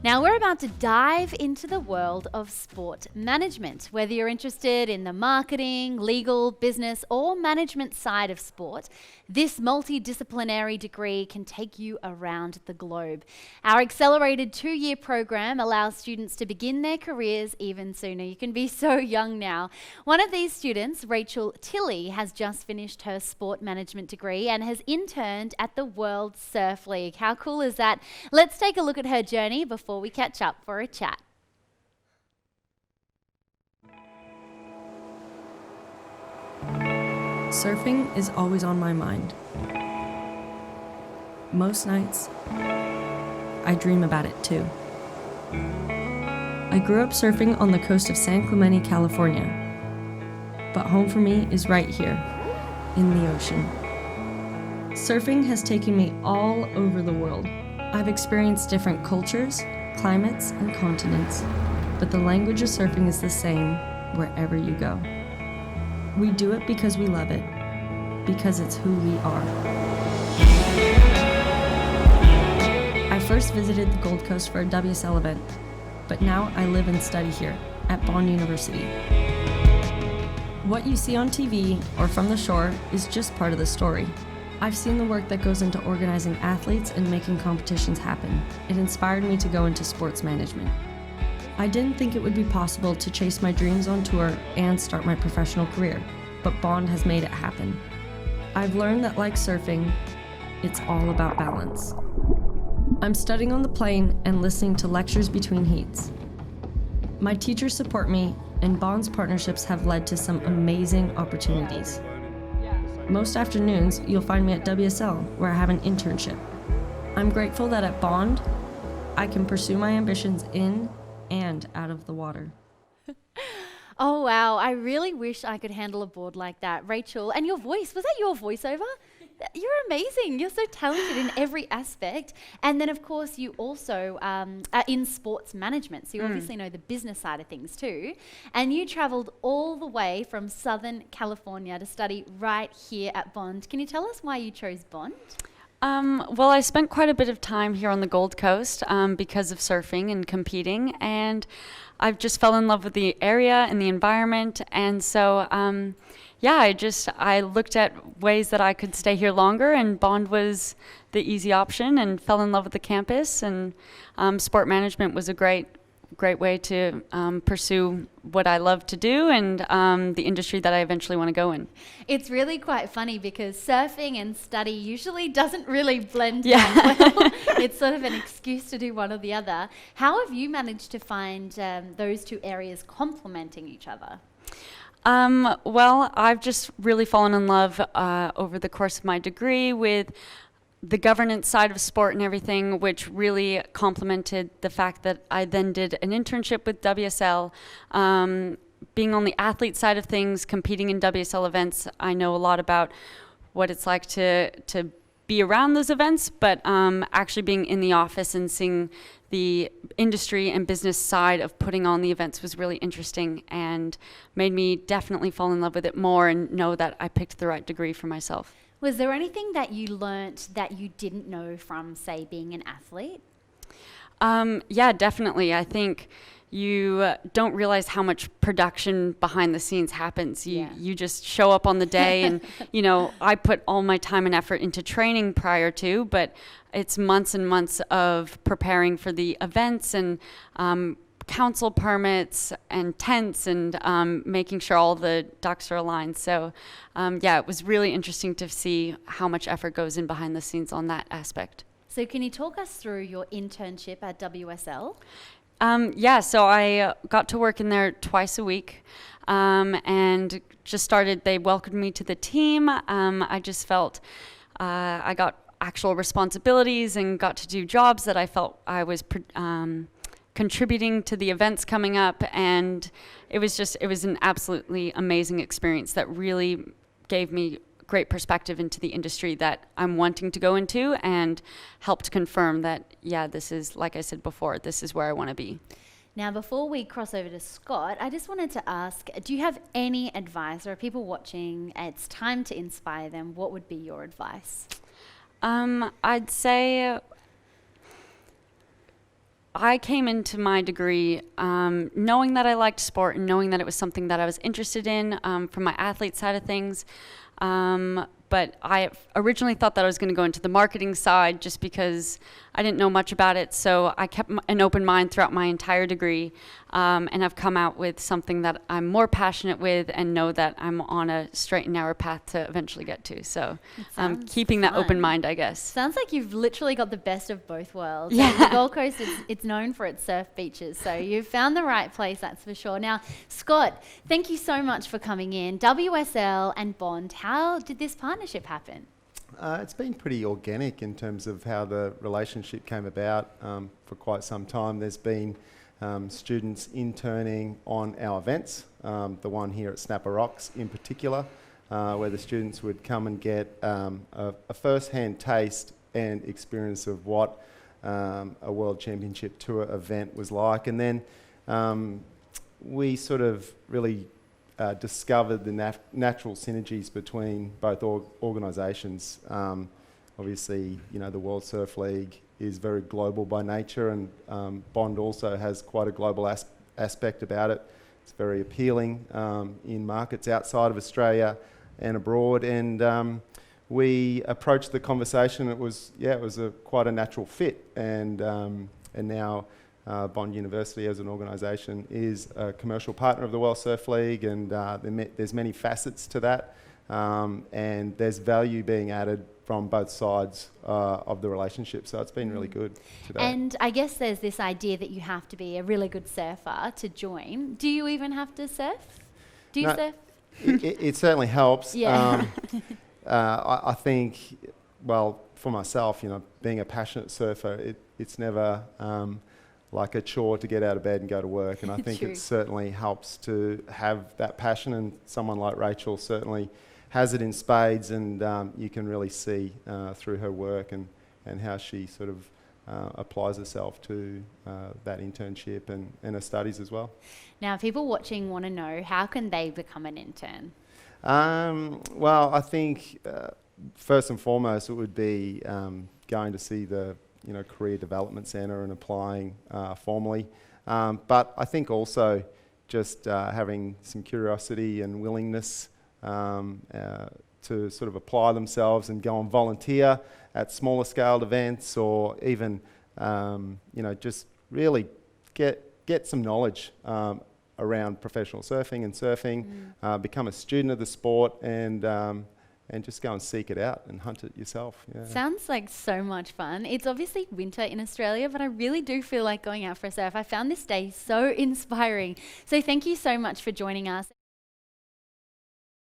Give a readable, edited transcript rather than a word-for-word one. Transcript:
Now, we're about to dive into the world of sport management. Whether you're interested in the marketing, legal, business, or management side of sport, this multidisciplinary degree can take you around the globe. Our accelerated 2-year program allows students to begin their careers even sooner. You can be so young now. One of these students, Rachael Tilly, has just finished her sport management degree and has interned at the World Surf League. How cool is that? Let's take a look at her journey before we catch up for a chat. Surfing is always on my mind. Most nights, I dream about it too. I grew up surfing on the coast of San Clemente, California, but home for me is right here, in the ocean. Surfing has taken me all over the world. I've experienced different cultures, climates, and continents, but the language of surfing is the same wherever you go. We do it because we love it, because it's who we are. I first visited the Gold Coast for a WSL event, but now I live and study here at Bond University. What you see on TV or from the shore is just part of the story. I've seen the work that goes into organizing athletes and making competitions happen. It inspired me to go into sports management. I didn't think it would be possible to chase my dreams on tour and start my professional career, but Bond has made it happen. I've learned that, like surfing, it's all about balance. I'm studying on the plane and listening to lectures between heats. My teachers support me, and Bond's partnerships have led to some amazing opportunities. Most afternoons, you'll find me at WSL, where I have an internship. I'm grateful that at Bond, I can pursue my ambitions in and out of the water. Oh, wow. I really wish I could handle a board like that. Rachael, and your voice, was that your voiceover? You're amazing. You're so talented in every aspect. And then, of course, you also are in sports management. So you obviously know the business side of things too. And you traveled all the way from Southern California to study right here at Bond. Can you tell us why you chose Bond? Well, I spent quite a bit of time here on the Gold Coast because of surfing and competing, and I've just fell in love with the area and the environment, and so I looked at ways that I could stay here longer, and Bond was the easy option, and fell in love with the campus, and sport management was a great way to pursue what I love to do and the industry that I eventually want to go in. It's really quite funny because surfing and study usually doesn't really blend that well. It's sort of an excuse to do one or the other. How have you managed to find those two areas complementing each other? Well, I've just really fallen in love over the course of my degree with the governance side of sport and everything, which really complemented the fact that I then did an internship with WSL. Being on the athlete side of things, competing in WSL events, I know a lot about what it's like to be around those events, but actually being in the office and seeing the industry and business side of putting on the events was really interesting and made me definitely fall in love with it more and know that I picked the right degree for myself. Was there anything that you learnt that you didn't know from, say, being an athlete? Yeah, definitely. I think you don't realize how much production behind the scenes happens. You just show up on the day and, I put all my time and effort into training prior to, but it's months and months of preparing for the events and council permits and tents and making sure all the ducks are aligned. So it was really interesting to see how much effort goes in behind the scenes on that aspect. So can you talk us through your internship at WSL? So I got to work in there twice a week and just started, they welcomed me to the team. I just felt I got actual responsibilities and got to do jobs that I felt I was contributing to the events coming up, and it was an absolutely amazing experience that really gave me great perspective into the industry that I'm wanting to go into and helped confirm that, this is, like I said before, this is where I want to be. Now, before we cross over to Scott, I just wanted to ask, do you have any advice, or are people watching, it's time to inspire them, what would be your advice? I'd say I came into my degree knowing that I liked sport and knowing that it was something that I was interested in from my athlete side of things. But I originally thought that I was going to go into the marketing side just because I didn't know much about it. So I kept an open mind throughout my entire degree, and I've come out with something that I'm more passionate with and know that I'm on a straight and narrow path to eventually get to. So keeping that open mind, I guess. Sounds like you've literally got the best of both worlds. Yeah. The Gold Coast, it's known for its surf beaches, so you've found the right place, that's for sure. Now, Scott, thank you so much for coming in. WSL and Bond, how did this partnership happen? It's been pretty organic in terms of how the relationship came about for quite some time. There's been students interning on our events, the one here at Snapper Rocks in particular, where the students would come and get a first-hand taste and experience of what a World Championship Tour event was like. And then we sort of really discovered the natural synergies between both organisations. Obviously, you know, the World Surf League is very global by nature, and Bond also has quite a global aspect about it. It's very appealing in markets outside of Australia and abroad. And we approached the conversation. It was quite a natural fit, and now Bond University as an organisation is a commercial partner of the World Surf League, and there's many facets to that, and there's value being added from both sides of the relationship, so it's been really good today. And I guess there's this idea that you have to be a really good surfer to join. Do you even have to surf? Do you surf? It certainly helps. Yeah. I think, well, for myself, you know, being a passionate surfer, it's never like a chore to get out of bed and go to work, and I think it certainly helps to have that passion, and someone like Rachael certainly has it in spades, and you can really see through her work and how she sort of applies herself to that internship and her studies as well. Now, people watching want to know, how can they become an intern? Well, I think first and foremost it would be going to see the Career Development Centre and applying formally. But I think also just having some curiosity and willingness to sort of apply themselves and go and volunteer at smaller scaled events, or even just really get some knowledge around professional surfing and surfing, become a student of the sport, and just go and seek it out and hunt it yourself. Yeah. Sounds like so much fun. It's obviously winter in Australia, but I really do feel like going out for a surf. I found this day so inspiring. So thank you so much for joining us.